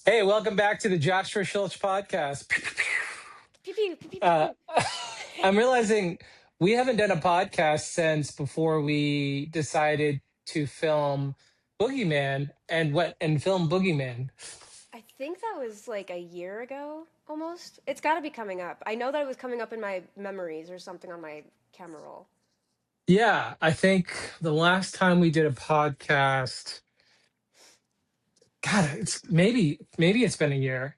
Hey, welcome back to the Joshua Shultz Podcast. Pew, pew, pew, pew, Uh, pew. I'm realizing we haven't done a podcast since before we decided to film Boogeyman and film Boogeyman. I think that was like a year ago almost. It's got to be coming up. I know that it was coming up in my memories or something on my camera roll. Yeah, I think the last time we did a podcast, God, maybe it's been a year.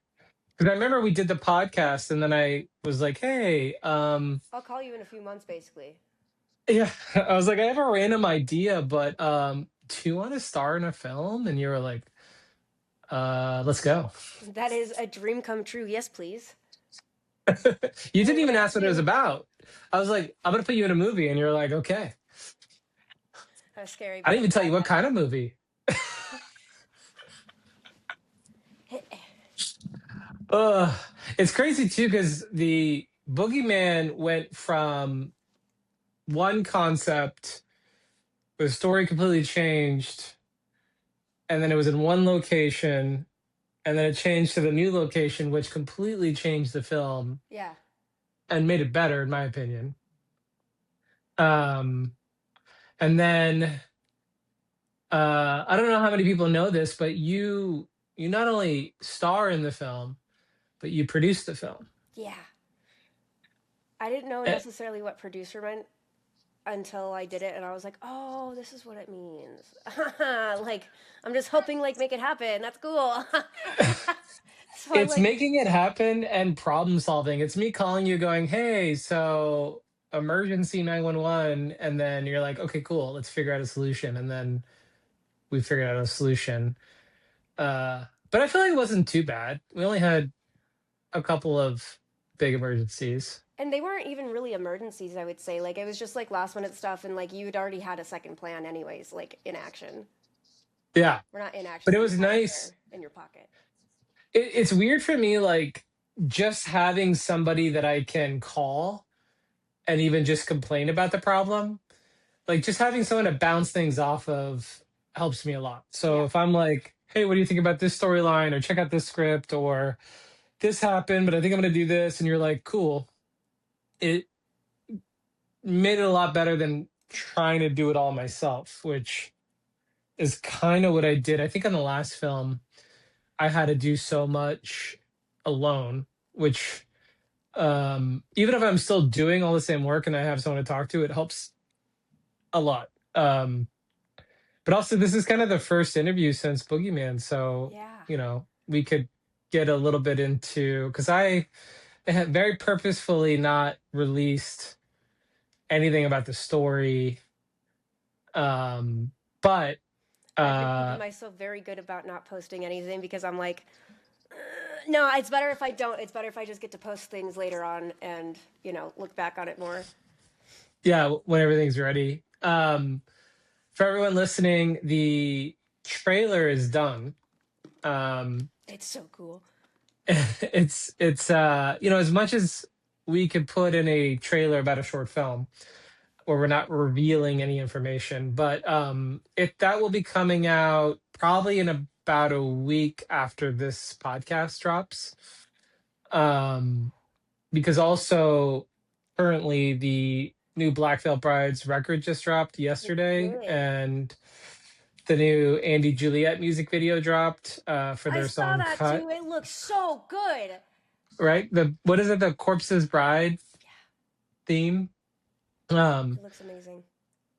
Because I remember we did the podcast and then I was like, hey, I'll call you in a few months, basically. yeah, I was like, I have a random idea, but do you want to star in a film? And you were like, let's go. That is a dream come true. Yes, please. You didn't What even I ask what it was do? about. I was like, I'm gonna put you in a movie, and you're like, okay. That was scary, I but didn't I'm even tell you glad what that. kind of movie. Ugh. It's crazy too, because the Boogeyman went from one concept, the story completely changed, and then it was in one location, and then it changed to the new location, which completely changed the film Yeah. and made it better, in my opinion. Um, and then I don't know how many people know this, but you not only star in the film, but you produce the film. Yeah. I didn't know Eh, necessarily what producer meant until I did it, and I was like, oh, this is what it means. Like, I'm just hoping, like, make it happen. That's cool. So I'm it's like, making it happen and problem solving. It's me calling you, going, "Hey, so emergency 911," and then you're like, "Okay, cool. Let's figure out a solution." And then we figured out a solution. But I feel like it wasn't too bad. We only had a couple of big emergencies. and they weren't even really emergencies, I would say. Like, it was just like last minute stuff, and like you'd already had a second plan, anyways, like in action. Yeah, We're not in but action, it but you was had it nice. there in your pocket. It's weird for me, like just having somebody that I can call and even just complain about the problem. Like just having someone to bounce things off of helps me a lot. So Yeah. if I'm like, hey, what do you think about this storyline? Or check out this script, or this happened, but I think I'm going to do this. And you're like, cool. It made it a lot better than trying to do it all myself, which is kind of what I did. I think on the last film, I had to do so much alone, which even if I'm still doing all the same work and I have someone to talk to, it helps a lot. But also, this is kind of the first interview since Boogeyman, so Yeah. we could get a little bit into, because I have very purposefully not released anything about the story, but I've been keeping uh, myself very good about not posting anything because I'm like, no, it's better if I don't. It's better if I just get to post things later on and, look back on it more. yeah, when everything's ready. For everyone listening, the trailer is done. Um, It's so cool. it's as much as we could put in a trailer about a short film where we're not revealing any information, but it that will be coming out probably in about a week after this podcast drops. um because also currently the new Black Veil Brides record just dropped It yesterday, did. and the new Andy Juliet music video dropped for I their saw song that Cut. too. It looks so good. Right, the what is it, the Corpse's Bride Yeah, theme. it um looks amazing.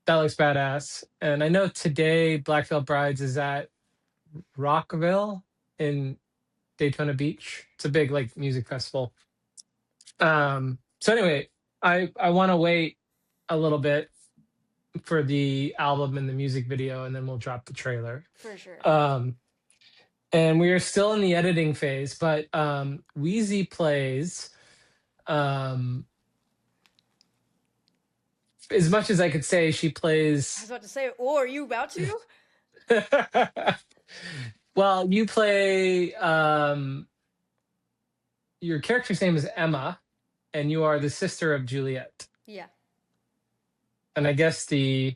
that looks badass. And I know today Black Veil Brides is at Rockville in Daytona Beach. It's a big like music festival. So anyway, I want to wait a little bit for the album and the music video, and then we'll drop the trailer. For sure. um and we are still in the editing phase, but Wheezy plays, um as much as I could say she I was plays. about to say, oh, are you about to? Well, you play, your character's name is Emma, and you are the sister of Juliet, Yeah. and I guess the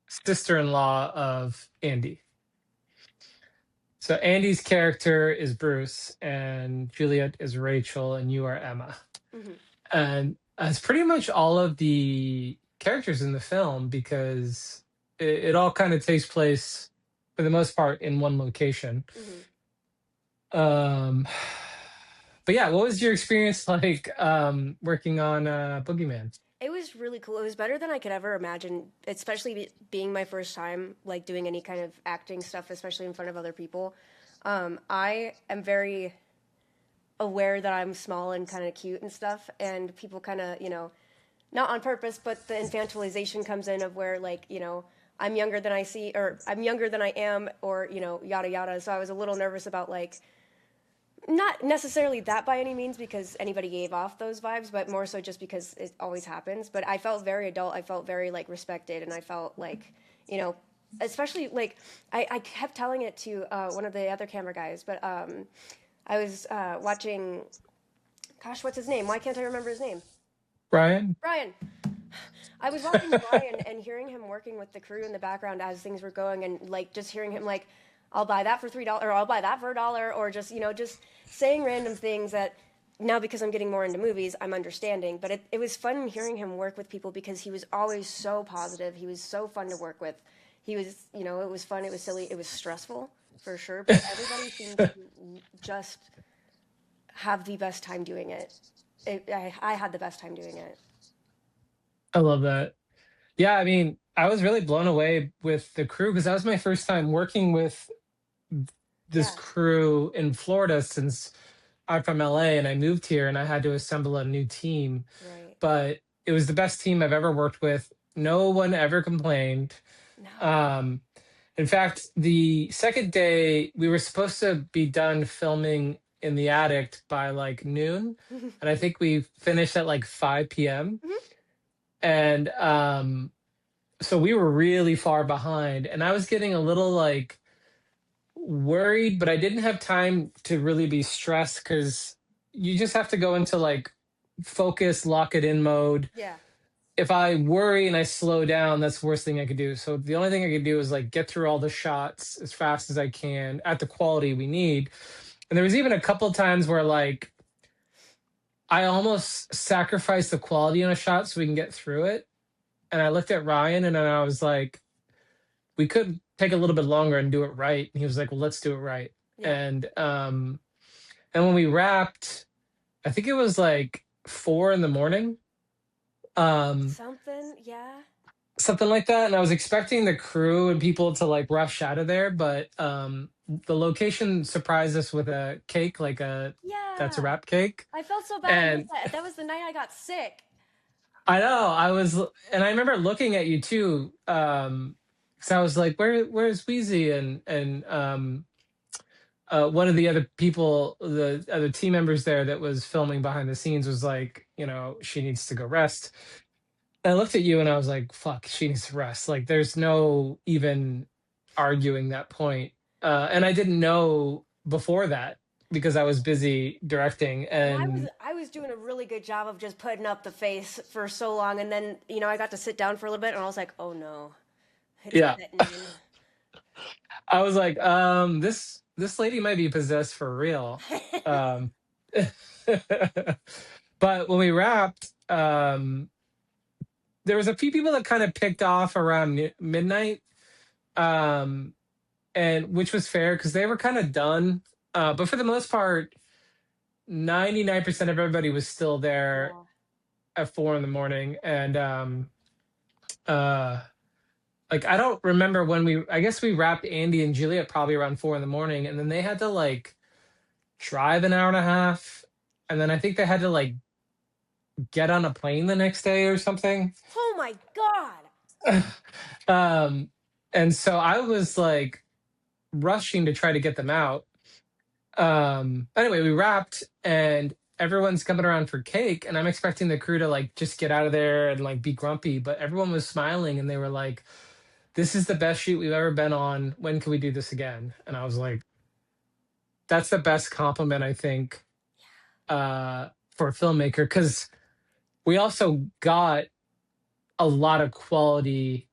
sister-in-law of Andy. So Andy's character is Bruce, and Juliet is Rachel, and you are Emma. Hmm. And it's pretty much all of the characters in the film because it all kind of takes place for the most part in one location. Hmm. Um, but yeah, what was your experience like working on Boogeyman? It was really cool. It was better than I could ever imagine, especially being my first time like doing any kind of acting stuff, especially in front of other people. I am very aware that I'm small and kind of cute and stuff, and people kind of, not on purpose, but the infantilization comes in of where like, I'm younger than I see, or I'm younger than I am, or yada yada. So I was a little nervous about like not necessarily that by any means because anybody gave off those vibes, but more so just because it always happens. But I felt very adult. I felt very like respected, and I felt like, you know, especially like I kept telling it to one of the other camera guys, but I was watching. Gosh, what's his name? Why can't I remember his name? Brian? Brian. I was watching Brian and hearing him working with the crew in the background as things were going, and like just hearing him like, "I'll buy that for $3," or "I'll buy that for $1," or just just saying random things that now because I'm getting more into movies, I'm understanding. But it was fun hearing him work with people because he was always so positive. He was so fun to work with. He was, it was fun. It was silly. It was stressful for sure. But everybody seemed to just have the best time doing it. I had the best time doing it. I love that. Yeah, I mean, I was really blown away with the crew because that was my first time working with this Yeah. crew in Florida since I'm from LA and I moved here and I had to assemble a new team. Right. But it was the best team I've ever worked with. No one ever complained. No. Um, in fact, the second day we were supposed to be done filming in the attic by like noon, and I think we finished at like 5 p.m. And so we were really far behind, and I was getting a little like worried, but I didn't have time to really be stressed because you just have to go into like focus, lock it in mode. Yeah. If I worry and I slow down, that's the worst thing I could do. So the only thing I could do is like get through all the shots as fast as I can at the quality we need. And there was even a couple of times where like I almost sacrificed the quality on a shot so we can get through it. And I looked at Ryan and then I was like, we could take a little bit longer and do it right. And he was like, well, let's do it right. Yeah. And when we wrapped, I think it was like 4 in the morning. Um, Something. Yeah. Something like that. And I was expecting the crew and people to like rush out of there, but the location surprised us with a cake, like a that's a Yeah. wrap cake. I felt so bad. I missed And that. That was the night I got sick. I know I was, and I remember looking at you too, because I was like, where's Wheezy and one of the other people, the other team members there that was filming behind the scenes was like, she needs to go rest. I looked at you and I was like, fuck, she needs to rest. Like, there's no even arguing that point. And I didn't know before that because I was busy directing. And I was And I was doing a really good job of just putting up the face for so long, and then I got to sit down for a little bit, and I was like, oh no, it's yeah, setting in. I was like, this lady might be possessed for real. Um, but when we wrapped, there was a few people that kind of picked off around midnight. Um, and which was fair because they were kind of done. But for the most part, 99% of everybody was still there Yeah. at 4 in the morning. And uh, like I don't remember when I guess we wrapped Andy and Juliet probably around 4 in the morning, and then they had to like drive an hour and a half, and then I think they had to like get on a plane the next day or something. Oh my god. um, and so I was like rushing to try to get them out. Anyway, we wrapped and everyone's coming around for cake, and I'm expecting the crew to like just get out of there and like be grumpy, but everyone was smiling and they were like, this is the best shoot we've ever been on. When can we do this again? And I was like, that's the best compliment I think for a filmmaker, because we also got a lot of quality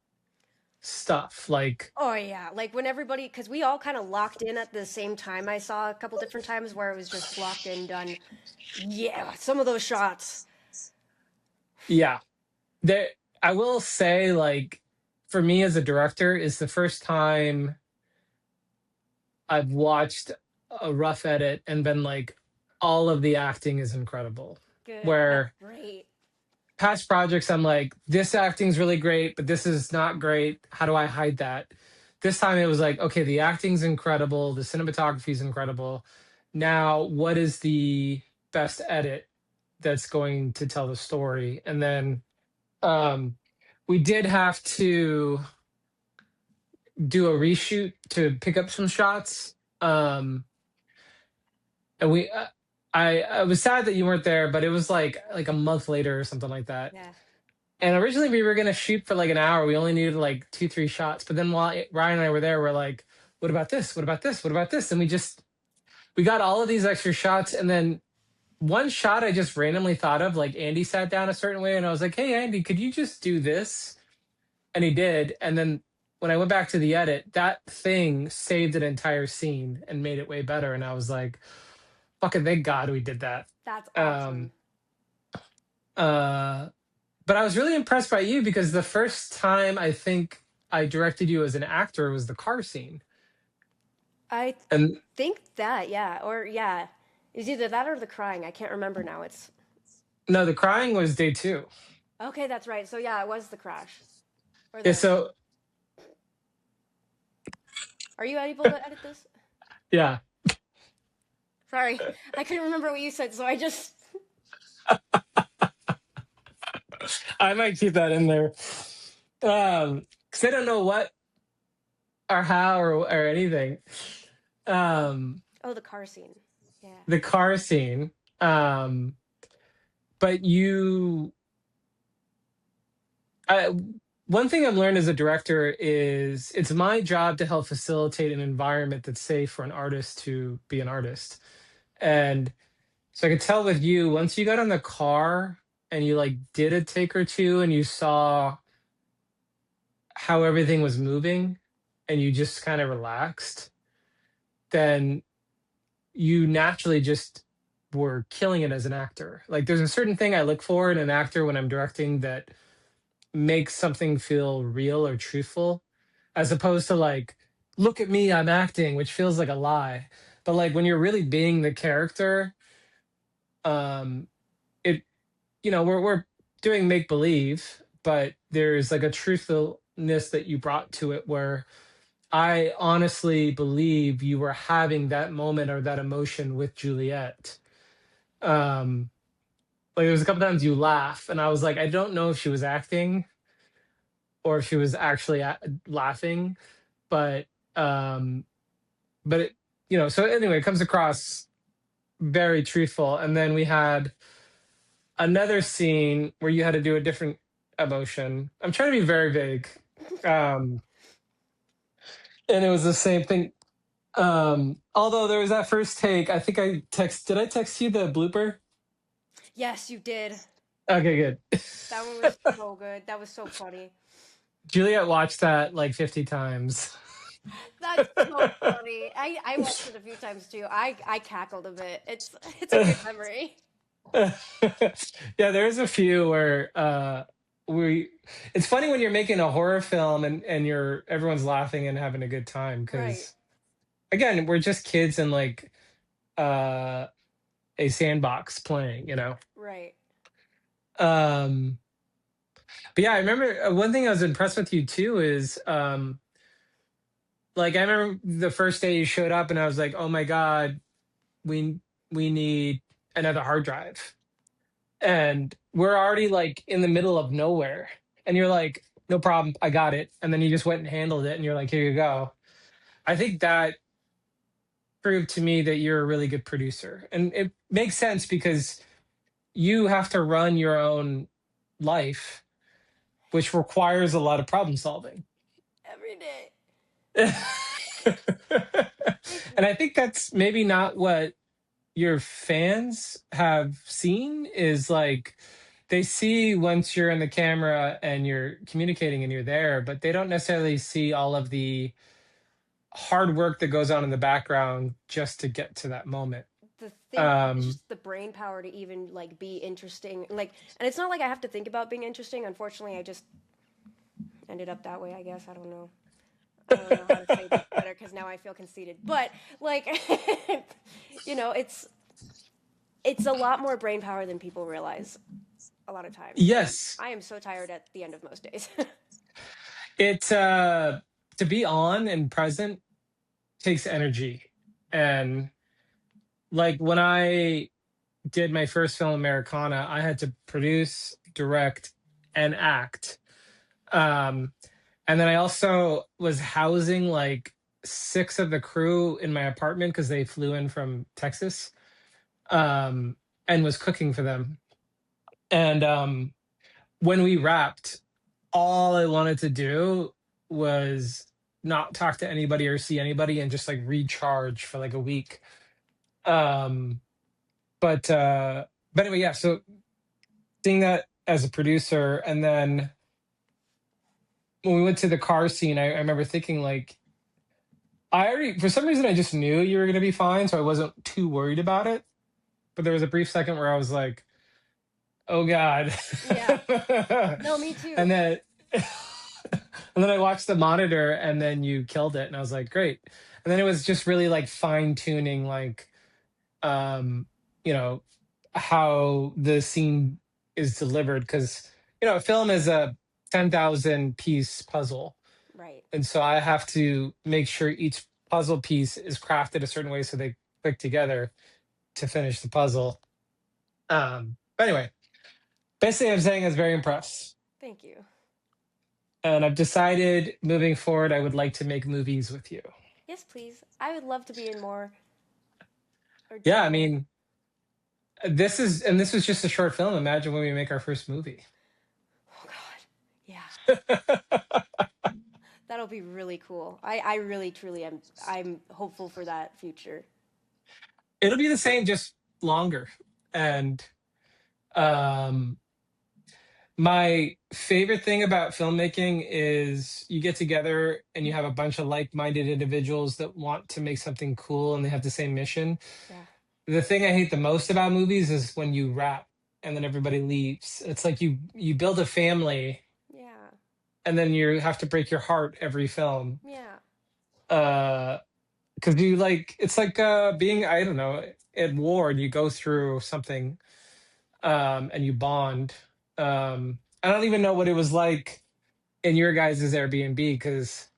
stuff. Like, Oh yeah, like when everybody, because we all kind of locked in at the same time. I saw a couple different times where it was just locked in, done. Yeah, some of those shots. yeah, there. I will say, like, for me as a director, is the first time I've watched a rough edit and been like, all of the acting is incredible. Good. That's Where great. past projects, I'm like, this acting's really great, but this is not great. How do I hide that? This time it was like, okay, the acting's incredible, the cinematography is incredible. Now, what is the best edit that's going to tell the story? And then um, we did have to do a reshoot to pick up some shots. And I was sad that you weren't there, but it was like a month later or something like that. Yeah. And originally we were gonna shoot for like an hour. We only needed like 2, 3 shots. But then while Ryan and I were there, we're like, what about this? What about this? What about this? And we got all of these extra shots. And then one shot I just randomly thought of, like Andy sat down a certain way and I was like, hey Andy, could you just do this? And he did. And then when I went back to the edit, that thing saved an entire scene and made it way better. And I was like, fucking thank God we did that. That's Um awesome. uh but I was really impressed by you because the first time I think I directed you as an actor was the car scene. I And think that, yeah, or yeah, it's either that or the crying. I can't remember now. It's no, the crying was day two. okay. That's right. So yeah, it was the crash or Yeah, the. so Are you able to edit this? yeah. Sorry, I couldn't remember what you said, so I just. I might keep that in there. Because I don't know what or how or anything. Um Oh, the car scene. Yeah. the car scene. Um but you I, one thing I've learned as a director is it's my job to help facilitate an environment that's safe for an artist to be an artist. And so I could tell with you, once you got in the car and you like did a take or two and you saw how everything was moving and you just kind of relaxed, then you naturally just were killing it as an actor. Like there's a certain thing I look for in an actor when I'm directing that makes something feel real or truthful, as opposed to like, look at me, I'm acting, which feels like a lie. But like when you're really being the character, um, it we're doing make believe, but there's like a truthfulness that you brought to it where I honestly believe you were having that moment or that emotion with Juliet. Um, like there was a couple times you laugh, and I was like, I don't know if she was acting or if she was actually laughing, but um, but it, so anyway, it comes across very truthful. And then we had another scene where you had to do a different emotion. I'm trying to be very vague. Um, and it was the same thing. Although there was that first take, I think did I text you the blooper? Yes, you did. Okay, good. That one was so good. That was so funny. Juliet watched that like 50 times. That's so funny. I watched it a few times too. I cackled a bit. It's a good memory. Yeah, there's a few where we it's funny when you're making a horror film and everyone's laughing and having a good time Right. because again, we're just kids in like uh a sandbox playing. Right. Um but yeah, I remember one thing I was impressed with you too is like I remember the first day you showed up and I was like, "Oh my God, we we need another hard drive." And we're already like in the middle of nowhere. And you're like, "No problem, I got it." And then you just went and handled it and you're like, "Here you go." I think that proved to me that you're a really good producer. And it makes sense because you have to run your own life, which requires a lot of problem solving. Every day. And Thank you. I think that's maybe not what your fans have seen is like they see once you're in the camera and you're communicating and you're there, but they don't necessarily see all of the hard work that goes on in the background just to get to that moment. The thing, Um, just the brain power to even like be interesting, like, and it's not like I have to think about being interesting. Unfortunately, I just ended up that way. I guess I don't know how to say this better because now I feel conceited. But like, it's a lot more brain power than people realize a lot of times, and yes, I am so tired at the end of most days. it to be on and present takes energy. And like when I did my first film Americana, I had to produce, direct, and act. Um, and then I also was housing like six of the crew in my apartment because they flew in from Texas, um, and was cooking for them. And when we wrapped, all I wanted to do was not talk to anybody or see anybody and just like recharge for like a week. Um, but uh, but anyway, yeah. So seeing that as a producer, and then when we went to the car scene, I remember thinking like, I already for some reason I just knew you were gonna be fine, so I wasn't too worried about it. But there was a brief second where I was like, "Oh God," Yeah. No, me too. and then and then I watched the monitor, and then you killed it, and I was like, "Great." And then it was just really like fine tuning, like um, you know, how the scene is delivered because a film is a 10,000 piece puzzle, Right. and so I have to make sure each puzzle piece is crafted a certain way so they click together to finish the puzzle. But anyway, basically, I'm saying I was very impressed, Thank you. and I've decided moving forward I would like to make movies with you. Yes, please. I would love to be in more or do Yeah, I more. mean, this was just a short film. Imagine when we make our first movie. Oh God. Yeah. That'll be really cool. I really truly am I'm hopeful for that future. It'll be the same, just longer. And um, my favorite thing about filmmaking is you get together and you have a bunch of like-minded individuals that want to make something cool and they have the same mission. Yeah. The thing I hate the most about movies is when you wrap and then everybody leaves. It's like you build a family Yeah. and then you have to break your heart every film. Yeah. Uh, because you like it's like being, I don't know, at war and you go through something, and you bond. I don't even know what it was like in your guys' Airbnb because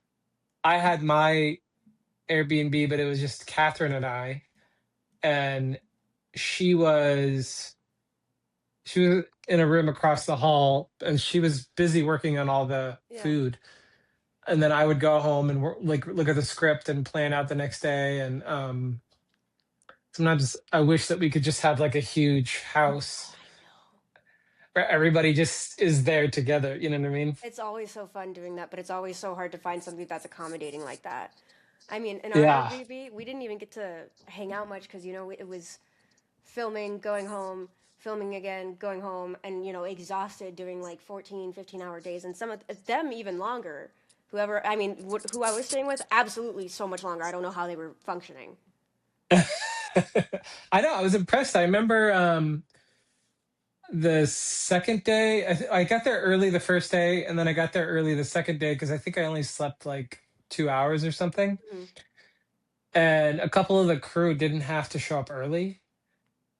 I had my Airbnb, but it was just Catherine and I, and she was she was in a room across the hall, and she was busy working on all the Yeah. food, and then I would go home and like look at the script and plan out the next day, and sometimes I wish that we could just have like a huge Oh, house I know. where everybody just is there together. You know what I mean? It's always so fun doing that, but it's always so hard to find something that's accommodating like that. I mean, in our Yeah. Airbnb, we didn't even get to hang out much because it was filming, going home, filming again, going home, and exhausted doing like 14, 15-hour days, and some of them even longer. Whoever, I mean, who I was staying with, absolutely so much longer. I don't know how they were functioning. I know. I was impressed. I remember the second day. I got there early the first day, and then I got there early the second day because I think I only slept like 2 hours or something. Mhm. And a couple of the crew didn't have to show up early.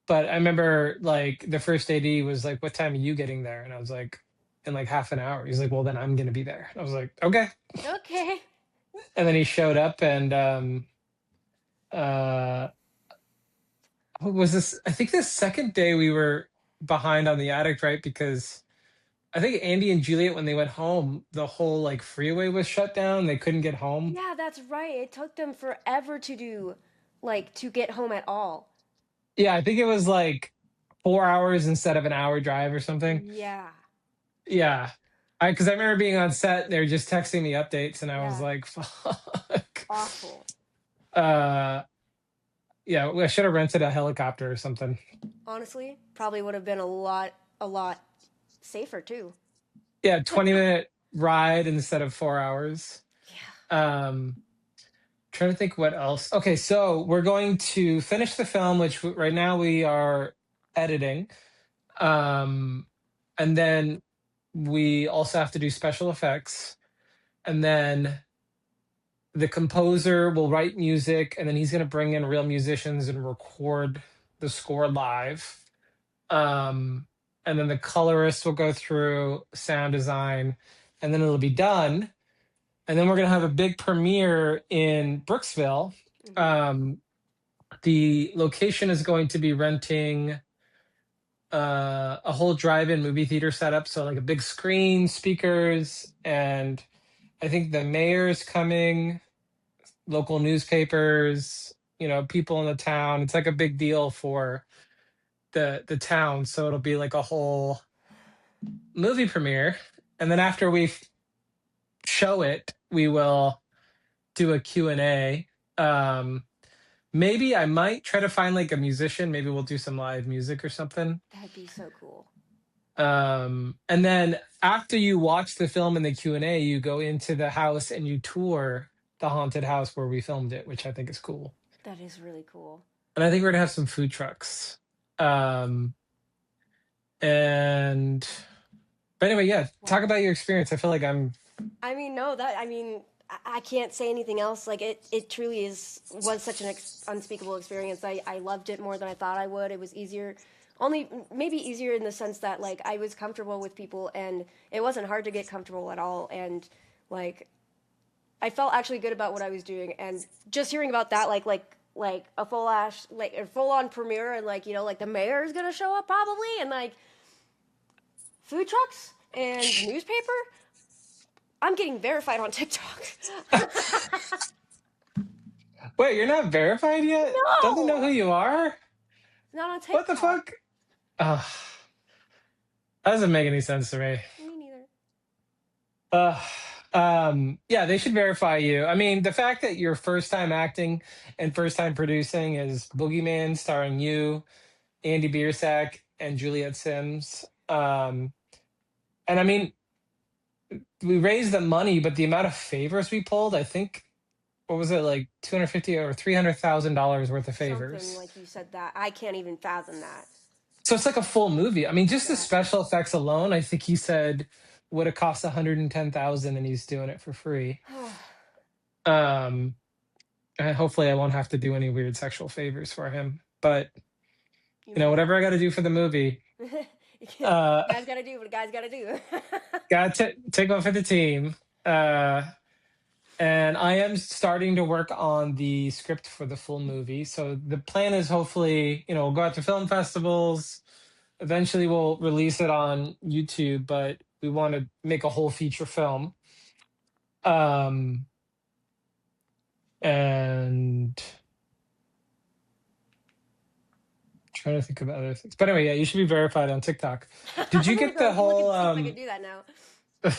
But I remember like the first AD was like, "What time are you getting there?" And I was like, "In like half an hour." He's like, "Well, then I'm gonna be there." And I was like, "Okay." Okay. And then he showed up, and uh, what was this? I think the second day we were behind on the addict, right? Because I think Andy and Juliet, when they went home, the whole like freeway was shut down. They couldn't get home. Yeah, that's right. It took them forever to do, like, to get home at all. Yeah, I think it was like 4 hours instead of an hour drive or something. Yeah. Yeah. Because I remember being on set, they were just texting me updates, and I was Yeah. like, fuck. Awful. Uh, yeah, I should have rented a helicopter or something. Honestly, probably would have been a lot safer too. Yeah, 20-minute ride instead of 4 hours. Yeah. Um, trying to think what else. Okay, so we're going to finish the film, which right now we are editing. Um, and then we also have to do special effects. And then the composer will write music, and then he's going to bring in real musicians and record the score live. Um, and then the colorist will go through sound design, and then it'll be done. And then we're going to have a big premiere in Brooksville. Hmm. Um, the location is going to be renting a whole drive-in movie theater setup, so like a big screen, speakers, and I think the mayor's coming, local newspapers, people in the town. It's like a big deal for the town, so it'll be like a whole movie premiere. And then after we show it, we will do a Q&A. Maybe I might try to find like a musician. Maybe we'll do some live music or something. That'd be so cool. And then after you watch the film in the Q&A, you go into the house and you tour the haunted house where we filmed it, which I think is cool. That is really cool. And I think we're gonna have some food trucks. Um, and but anyway, yeah, talk about your experience. I feel like I'm I mean, no, that I can't say anything else. Like it truly was such an unspeakable experience. I loved it more than I thought I would. It was easier, only maybe easier in the sense that like I was comfortable with people, and it wasn't hard to get comfortable at all. And like I felt actually good about what I was doing, and just hearing about that, like a full on premiere, and like like the mayor is gonna show up probably, and like food trucks and newspaper. I'm getting verified on TikTok. Wait, you're not verified yet? Doesn't know No, who you are? not on What the TikTok. fuck? Ugh, that doesn't make any sense to me. Me neither. Uh, yeah, they should verify you. I mean, the fact that your first time acting and first time producing is Boogeyman, starring you, Andy Biersack, and Juliet Sims. And I mean, we raised the money, but the amount of favors we pulled, I think, what was it, like 250 or $300,000 worth of Something favors. like you said that. I can't even fathom that. So it's like a full movie. I mean, just the Yeah. special effects alone, I think he said would have cost 110,000, and he's doing it for free. Um, and hopefully I won't have to do any weird sexual favors for him. But You might whatever I got to do for the movie, uh, guys gotta do what a guy's gotta do. got to take one for the team. Uh, and I am starting to work on the script for the full movie. So the plan is hopefully, we'll go out to film festivals. Eventually, we'll release it on YouTube, but we want to make a whole feature film. And trying to think of other things. But anyway, yeah, you should be verified on TikTok. Did you I'm gonna get go the look whole and see if I can do that now.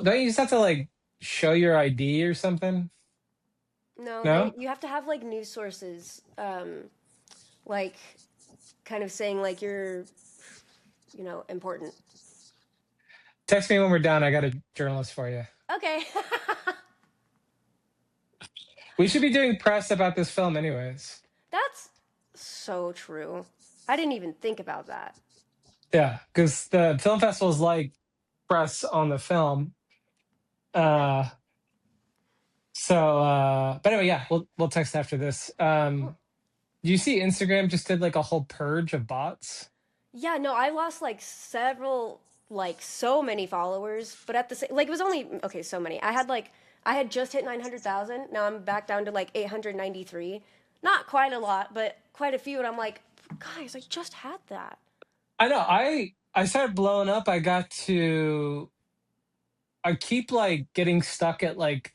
don't you just have to like show your ID or something? No, No? you have to have like news sources, like kind of saying like you're, important. Text me when we're done. I got a journalist for you. Okay. We should be doing press about this film anyways. That's so true. I didn't even think about that. Yeah, because the film festival is like press on the film. Uh but anyway, yeah, we'll text after this. Cool. Do you see Instagram just did like a whole purge of bots? Yeah, no, I lost like several, like so many followers, but at the same, like it was only okay, so many. I had just hit 900,000. Now I'm back down to like 893. Not quite a lot, but quite a few. And I'm like, guys, I just had that. I know. I started blowing up. I keep like getting stuck at like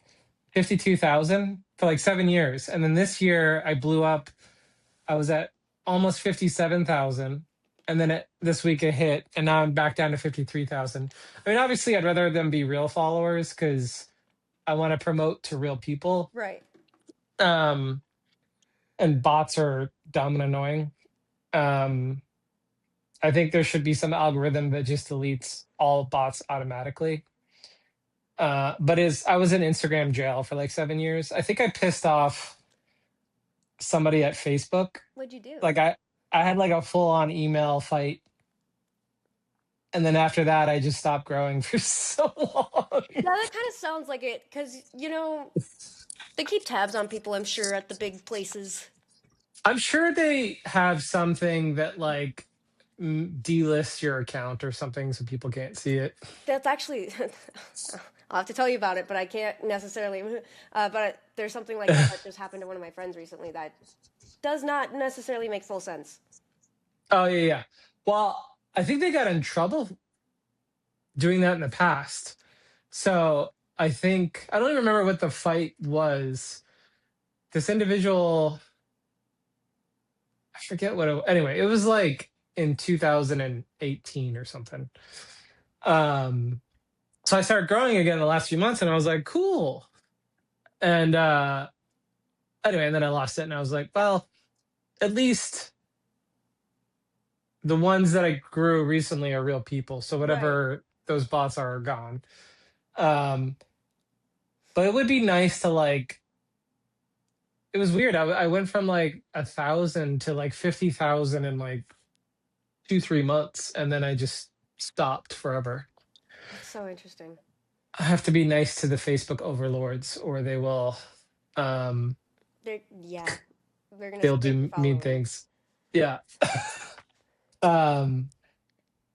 52,000 for like 7 years. And then this year I blew up. I was at almost 57,000. And then this week it hit, and now I'm back down to 53,000. I mean, obviously, I'd rather them be real followers because I want to promote to real people. Right. And bots are dumb and annoying. I I think there should be some algorithm that just deletes all bots automatically. But is I was in Instagram jail for like 7 years. I think I pissed off somebody at Facebook. What'd you do? Like I had like a full on email fight, and then after that I just stopped growing for so long. Yeah, that kind of sounds like it, because, they keep tabs on people, I'm sure, at the big places. I'm sure they have something that like delists your account or something so people can't see it. That's actually, I'll have to tell you about it, but I can't necessarily. But there's something like that just happened to one of my friends recently that does not necessarily make full sense. Oh yeah, yeah. Well, I think they got in trouble doing that in the past. So I think I don't even remember what the fight was. This individual, I forget what anyway, it was like in 2018 or something. So I started growing again the last few months and I was like, cool. And anyway, and then I lost it and I was like, well, at least the ones that I grew recently are real people. So Right. whatever those bots are gone. Um, but it would be nice to like, it was weird. I went from like 1,000 to like 50,000 in like 2, 3 months. And then I just stopped forever. That's so interesting. I have to be nice to the Facebook overlords or they will, um, Yeah, they're gonna they'll take your do mean following. things. Yeah. um,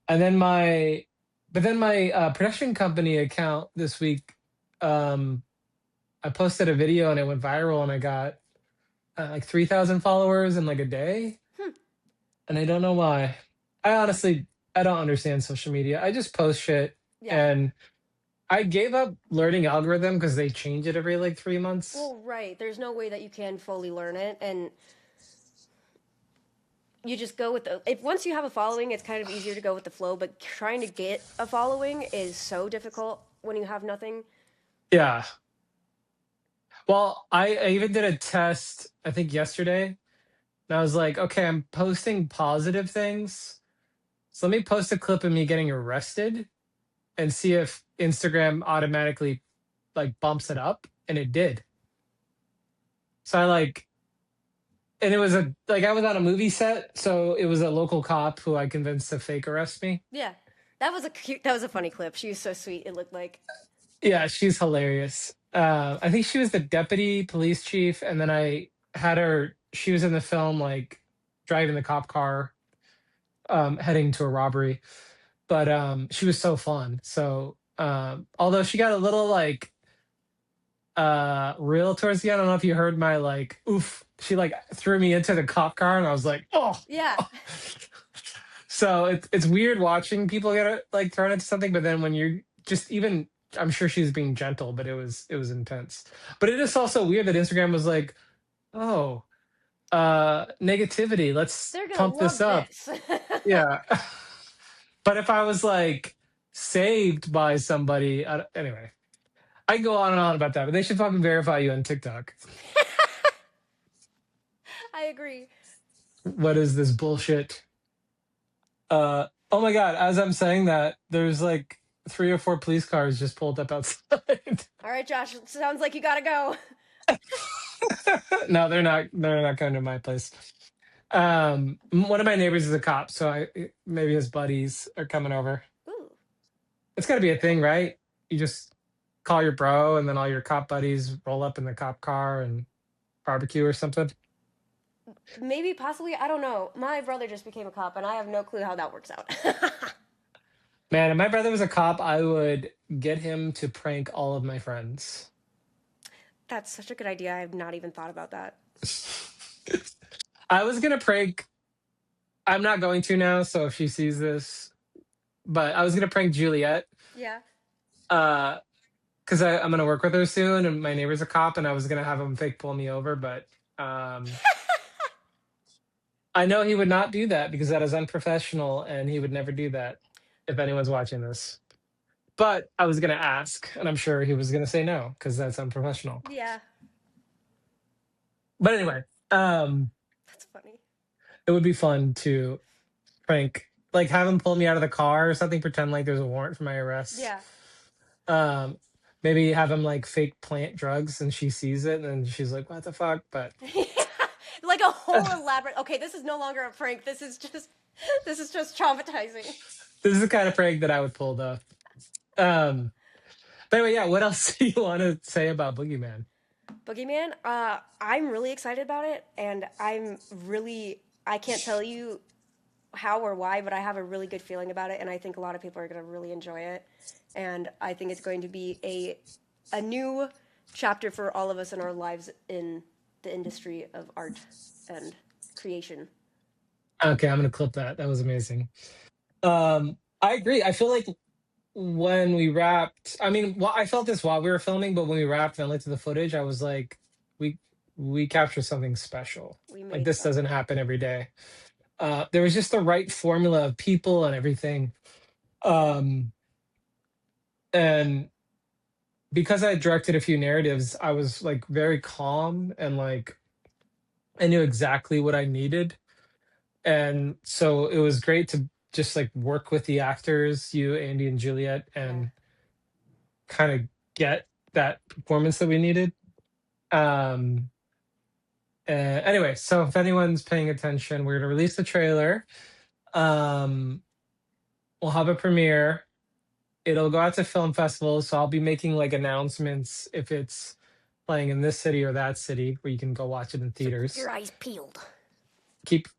and then my production company account this week, um, I posted a video and it went viral and I got like 3,000 followers in like a day. Hmm. And I don't know why. I honestly, I don't understand social media. I just post shit Yeah. and I gave up learning algorithm because they change it every like 3 months. Well, right. There's no way that you can fully learn it, and you just go with the. If once you have a following, it's kind of easier to go with the flow. But trying to get a following is so difficult when you have nothing. Yeah. Well, I even did a test, I think yesterday, and I was like, okay, I'm posting positive things. So let me post a clip of me getting arrested and see if Instagram automatically like bumps it up. And it did. So I like, and it was a like I was on a movie set, so it was a local cop who I convinced to fake arrest me. Yeah, that was a cute. That was a funny clip. She was so sweet. It looked like. Yeah, she's hilarious. I think she was the deputy police chief, and then I had her. She was in the film, like driving the cop car, heading to a robbery. But she was so fun. So although she got a little like real towards the end, I don't know if you heard my like oof. She like threw me into the cop car, and I was like, oh. Yeah. So it's weird watching people get like thrown into something, but then when you're just even, I'm sure she's being gentle, but it was intense. But it is also weird that Instagram was like, oh, negativity. Let's They're gonna pump this love up. this. Yeah. But if I was like saved by somebody, anyway, I can go on and on about that. But they should fucking verify you on TikTok. I agree. What is this bullshit? Oh my god! As I'm saying that, there's like 3 or 4 police cars just pulled up outside. All right, Josh. Sounds like you gotta go. No, they're not. They're not coming to my place. One of my neighbors is a cop, so maybe his buddies are coming over. Ooh. It's got to be a thing, right? You just call your bro, and then all your cop buddies roll up in the cop car and barbecue or something. Maybe, possibly. I don't know. My brother just became a cop, and I have no clue how that works out. Man, if my brother was a cop, I would get him to prank all of my friends. That's such a good idea. I have not even thought about that. I was gonna prank. I'm not going to now, so if she sees this, but I was gonna prank Juliet. Yeah. Uh, because I'm gonna work with her soon, and my neighbor's a cop, and I was gonna have him fake pull me over, but I know he would not do that because that is unprofessional, and he would never do that if anyone's watching this. But I was gonna ask, and I'm sure he was gonna say no because that's unprofessional. Yeah. But anyway, That's funny. it would be fun to prank like have him pull me out of the car or something, pretend like there's a warrant for my arrest. Yeah. Um, maybe have him like fake plant drugs and she sees it and she's like, "What the fuck?" But Like a whole elaborate. Okay, this is no longer a prank. This is just traumatizing. this is the kind of prank that I would pull though. Um, but anyway, yeah. What else do you want to say about Boogeyman? Boogeyman, I'm really excited about it, and I can't tell you how or why, but I have a really good feeling about it, and I think a lot of people are going to really enjoy it. And I think it's going to be a new chapter for all of us in our lives in the industry of art and creation. Okay, I'm gonna clip that. That was amazing. I agree. I feel like when we wrapped, I mean, well, I felt this while we were filming, but when we wrapped and I looked at the footage, I was like, we we captured something special. We Like made this doesn't something. happen every day. There was just the right formula of people and everything. Um, and because I directed a few narratives, I was like very calm and like I knew exactly what I needed. And so it was great to just like work with the actors, you, Andy, and Juliet, Yeah. and kind of get that performance that we needed. Um, anyway, so if anyone's paying attention, we're gonna release the trailer. Um, we'll have a premiere. It'll go out to film festivals, so I'll be making like announcements if it's playing in this city or that city where you can go watch it in So keep theaters. your eyes peeled.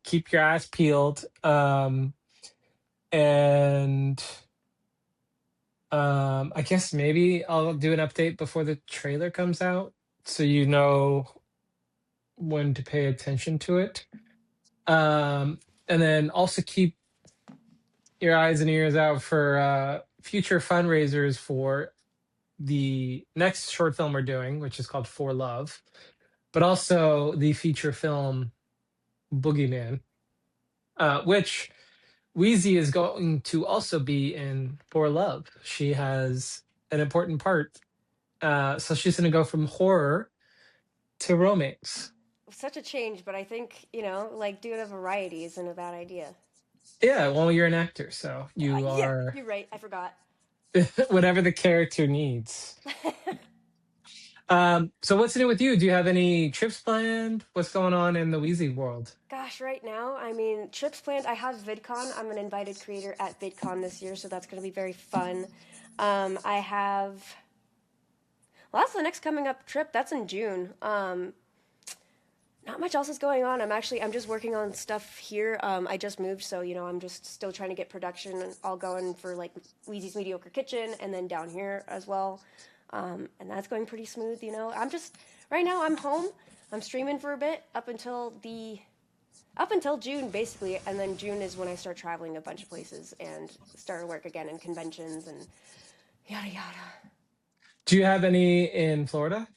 Keep your eyes peeled. And I guess maybe I'll do an update before the trailer comes out so you know when to pay attention to it. And then also keep your eyes and ears out for future fundraisers for the next short film we're doing, which is called For Love, but also the feature film Boogeyman, which Wheezy is going to also be in For Love. She has an important part. So she's going to go from horror to romance. Such a change, but I think, like doing a variety isn't a bad idea. Yeah, well, you're an actor, so you Yeah, are you're right. I forgot. whatever the character needs. So what's new with you? Do you have any trips planned? What's going on in the Wheezy world? Gosh, right now, I mean, trips planned. I have VidCon. I'm an invited creator at VidCon this year, so that's going to be very fun. I have. Well, that's the next coming up trip. That's in June. Not much else is going on. I'm just working on stuff here. I just moved, so I'm just still trying to get production all going for like Wheezy's Mediocre Kitchen, and then down here as well. And that's going pretty smooth. I'm just right now. I'm home. I'm streaming for a bit up until June, basically, and then June is when I start traveling a bunch of places and start work again in conventions and yada yada. Do you have any in Florida?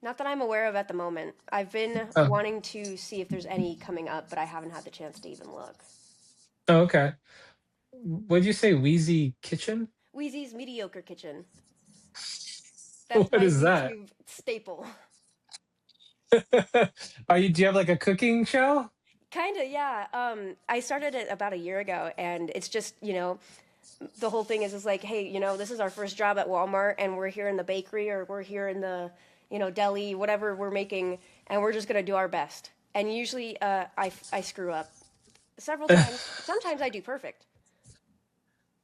Not that I'm aware of at the moment. I've been Oh, wanting to see if there's any coming up, but I haven't had the chance to even look. oh, okay. What did you say? Wheezy Kitchen? Wheezy's Mediocre Kitchen. That's What my is that? YouTube staple. Are you? Do you have like a cooking show? Kinda, yeah. I started it about a year ago, and it's just, the whole thing is like, hey, this is our first job at Walmart, and we're here in the bakery or we're here in the, deli, whatever we're making, and we're just gonna do our best. And usually, I screw up several times. Sometimes I do perfect.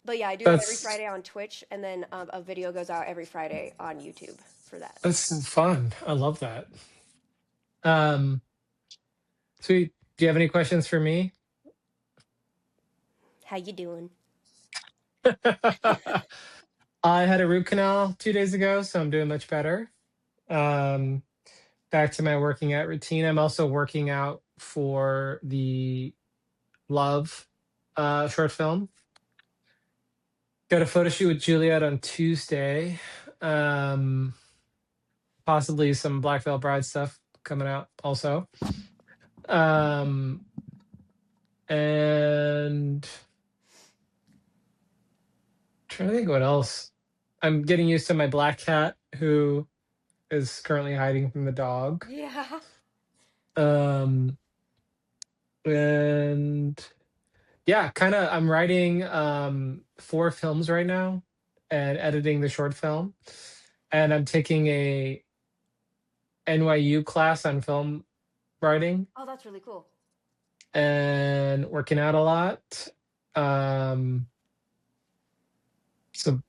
But yeah, I do it every That's Friday on Twitch, and then a video goes out every Friday on YouTube for that. that's fun. I love that. Um, Sweet. Do you have any questions for me? How you doing? I had a root canal 2 days ago, so I'm doing much better. Um, Back to my working out routine. I'm also working out for the Love short film. Got a photo shoot with Juliet on Tuesday. Um, Possibly some Black Veil Bride stuff coming out also. Um, and trying to think what else. I'm getting used to my black cat who is currently hiding from the dog. Yeah. Um, and Yeah, kind of. I'm writing 4 films right now and editing the short film, and I'm taking a NYU class on film writing Oh, that's really cool. and working out a lot. Um, so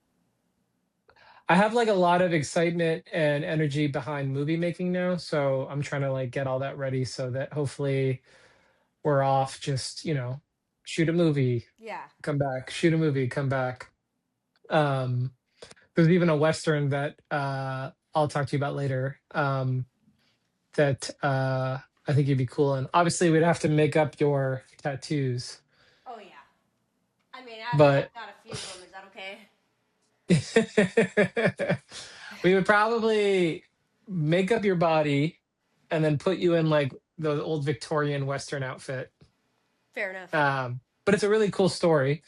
I have like a lot of excitement and energy behind movie making now. So I'm trying to like get all that ready so that hopefully we're off. Just shoot a movie, Yeah. come back, shoot a movie, come back. Um, there's even a western that I'll talk to you about later. That I think you'd be cool in. Obviously, we'd have to make up your tattoos, Oh yeah. I mean, I've but got a few of them. Is that okay? we would probably make up your body and then put you in like the old Victorian Western outfit. Fair enough. But it's a really cool story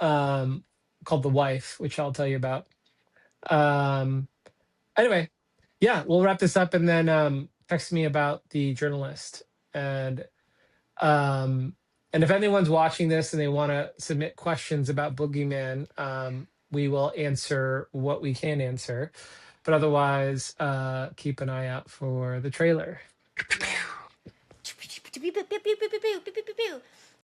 um, called The Wife, which I'll tell you about. Um, anyway, yeah, we'll wrap this up and then text me about the journalist. And um, and if anyone's watching this and they want to submit questions about Boogeyman, we will answer what we can answer. But otherwise, keep an eye out for the trailer. Yeah.